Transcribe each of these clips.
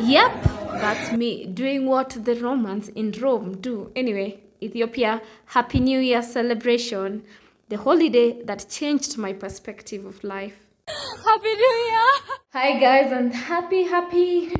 Yep, that's me doing what the Romans in Rome do. Anyway, Ethiopia, Happy New Year celebration, the holiday that changed my perspective of life. Happy New Year! Hi guys, and happy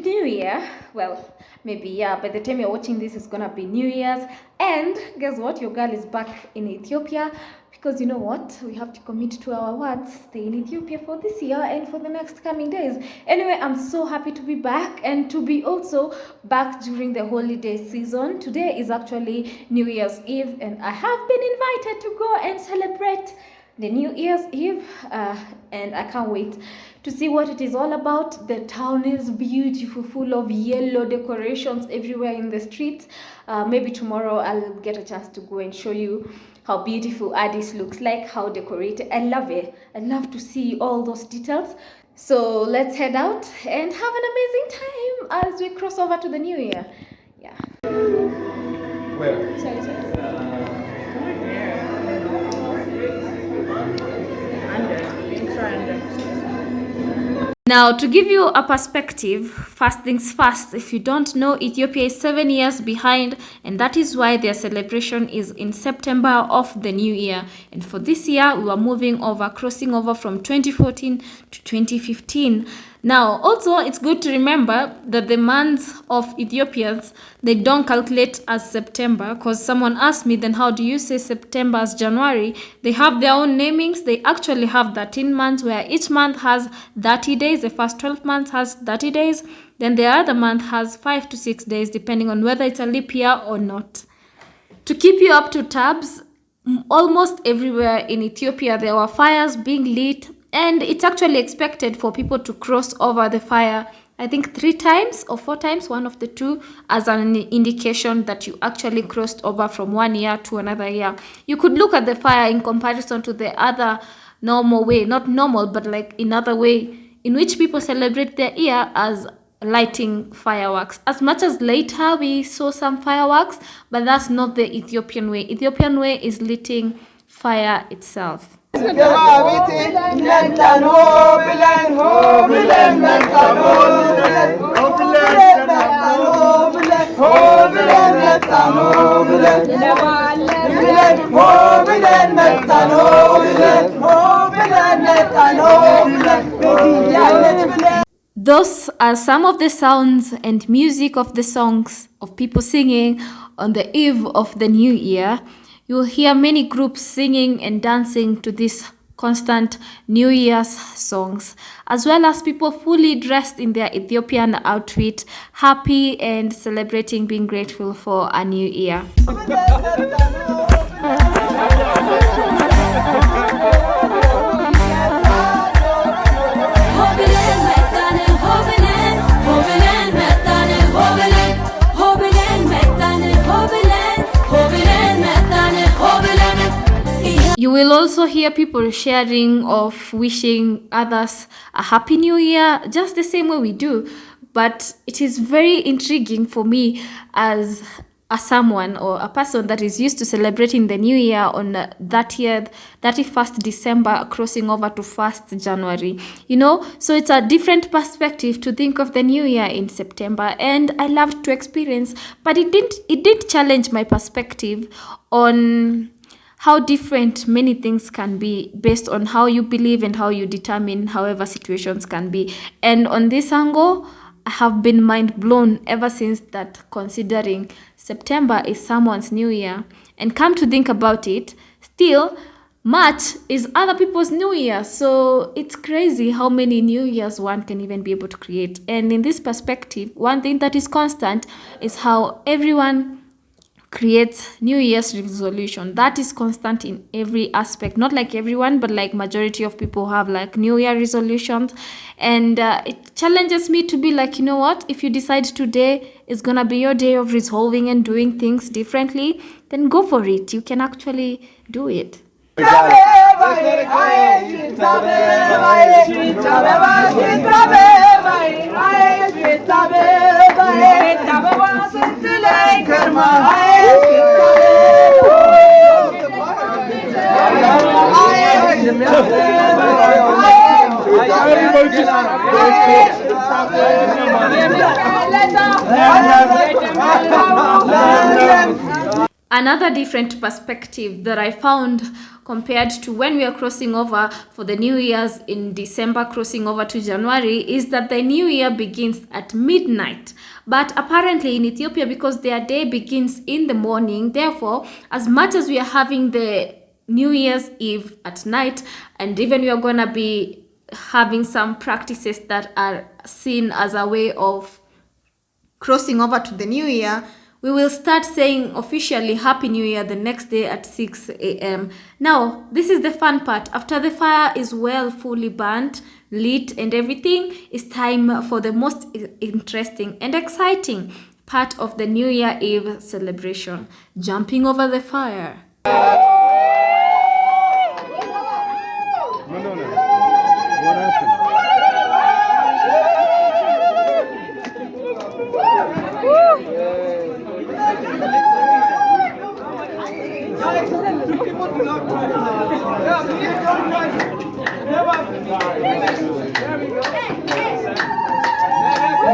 New Year. Well, maybe yeah, by the time you're watching this, it's gonna be New Year's. And guess what? Your girl is back in Ethiopia. Because you know what? We have to commit to our words. Stay in Ethiopia for this year and for the next coming days. Anyway, I'm so happy to be back and to be also back during the holiday season. Today is actually New Year's Eve and I have been invited to go and celebrate the New Year's Eve and I can't wait to see what it is all about. The town is beautiful, full of yellow decorations everywhere in the streets. Maybe tomorrow I'll get a chance to go and show you how beautiful Addis looks like, how decorated. I love it. I love to see all those details. So let's head out and have an amazing time as we cross over to the new year. Yeah. Where? Sorry. Now, to give you a perspective, first things first, if you don't know, Ethiopia is 7 years behind, and that is why their celebration is in September of the new year. And for this year, we are crossing over from 2014 to 2015. Now, also, it's good to remember that the months of Ethiopians, they don't calculate as September, because someone asked me, then how do you say September as January? They have their own namings. They actually have 13 months, where each month has 30 days. The first 12 months has 30 days. Then the other month has 5 to 6 days, depending on whether it's a leap year or not. To keep you up to tabs, almost everywhere in Ethiopia, there were fires being lit. And it's actually expected for people to cross over the fire, I think 3 times or 4 times, one of the two, as an indication that you actually crossed over from one year to another year. You could look at the fire in comparison to the other normal way, not normal, but like another way in which people celebrate their year as lighting fireworks. As much as later we saw some fireworks, but that's not the Ethiopian way. Ethiopian way is lighting fire itself. Those are some of the sounds and music of the songs of people singing on the eve of the new year. You'll hear many groups singing and dancing to these constant New Year's songs, as well as people fully dressed in their Ethiopian outfit, happy and celebrating, being grateful for a new year. You will also hear people sharing of wishing others a happy new year, just the same way we do. But it is very intriguing for me as someone or a person that is used to celebrating the new year on 31st December, crossing over to 1st January. You know, so it's a different perspective to think of the new year in September, and I loved to experience, but it did challenge my perspective on how different many things can be based on how you believe and how you determine however situations can be. And on this angle, I have been mind blown ever since that, considering September is someone's new year. And come to think about it, still, March is other people's new year. So it's crazy how many new years one can even be able to create. And in this perspective, one thing that is constant is how everyone creates New Year's resolution. That is constant in every aspect. Not like everyone, but like majority of people have like New Year resolutions. And it challenges me to be like, you know what? If you decide today is going to be your day of resolving and doing things differently, then go for it. You can actually do it. Another different perspective that I found compared to when we are crossing over for the New Year's in December, crossing over to January, is that the New Year begins at midnight. But apparently in Ethiopia, because their day begins in the morning, therefore, as much as we are having the New Year's Eve at night, and even we are going to be having some practices that are seen as a way of crossing over to the New Year, we will start saying officially Happy New Year the next day at 6 a.m. Now, this is the fun part. After the fire is well fully burnt, lit and everything, it's time for the most interesting and exciting part of the New Year Eve celebration, jumping over the fire. No. What happened?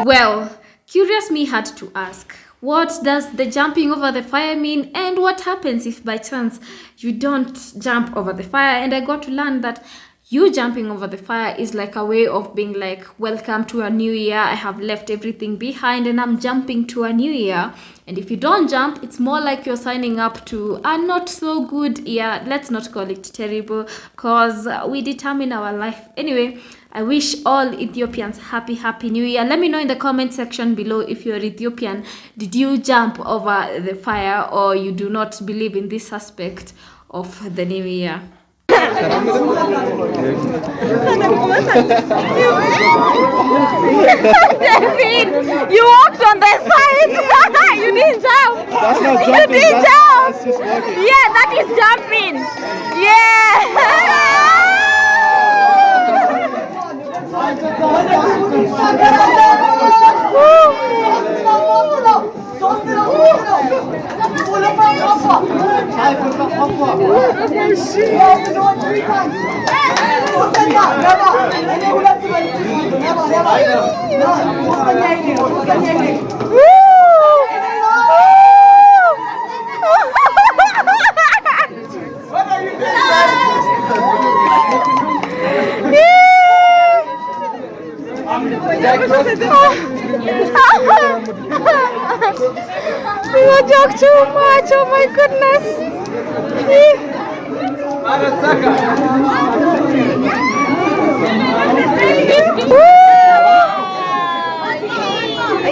Well, curious me had to ask, what does the jumping over the fire mean, and what happens if by chance you don't jump over the fire? And I got to learn that you jumping over the fire is like a way of being like, welcome to a new year. I have left everything behind and I'm jumping to a new year. And if you don't jump, it's more like you're signing up to a not so good year. Let's not call it terrible, because we determine our life. Anyway, I wish all Ethiopians happy new year. Let me know in the comment section below if you're Ethiopian. Did you jump over the fire, or you do not believe in this aspect of the new year? David, you walked on the side. You didn't jump. that's not jumping. You didn't jump. That's just walking. Yeah, that is jumping. Yeah. You joke too much, oh my goodness.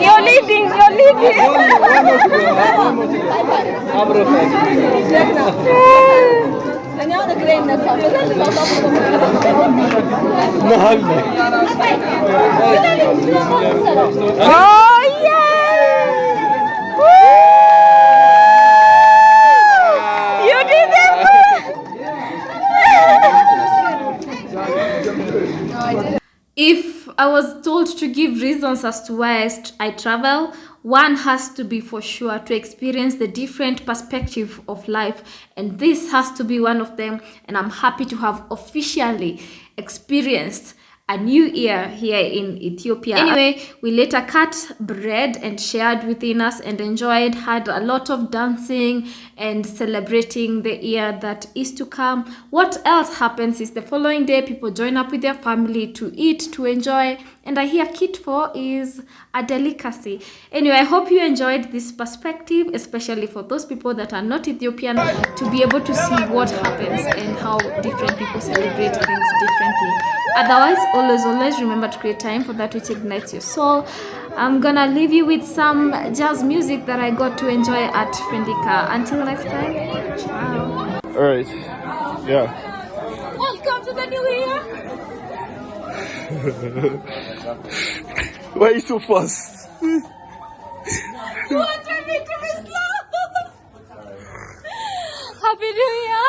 You're leading. Oh yeah! You did it! If I was told to give reasons as to why I travel, one has to be for sure to experience the different perspective of life, and this has to be one of them, and I'm happy to have officially experienced a new year here in Ethiopia. Anyway, we later cut bread and shared within us and enjoyed, had a lot of dancing and celebrating the year that is to come. What else happens is the following day, people join up with their family to eat, to enjoy, and I hear kitfo is a delicacy. Anyway, I hope you enjoyed this perspective, especially for those people that are not Ethiopian, to be able to see what happens and how different people celebrate things differently. Otherwise, always remember to create time for that which ignites your soul. I'm gonna leave you with some jazz music that I got to enjoy at Fendika. Until next time, ciao. All right. Yeah. Welcome to the new year. Why are you so fast? You wanted me to be slow. Happy New Year.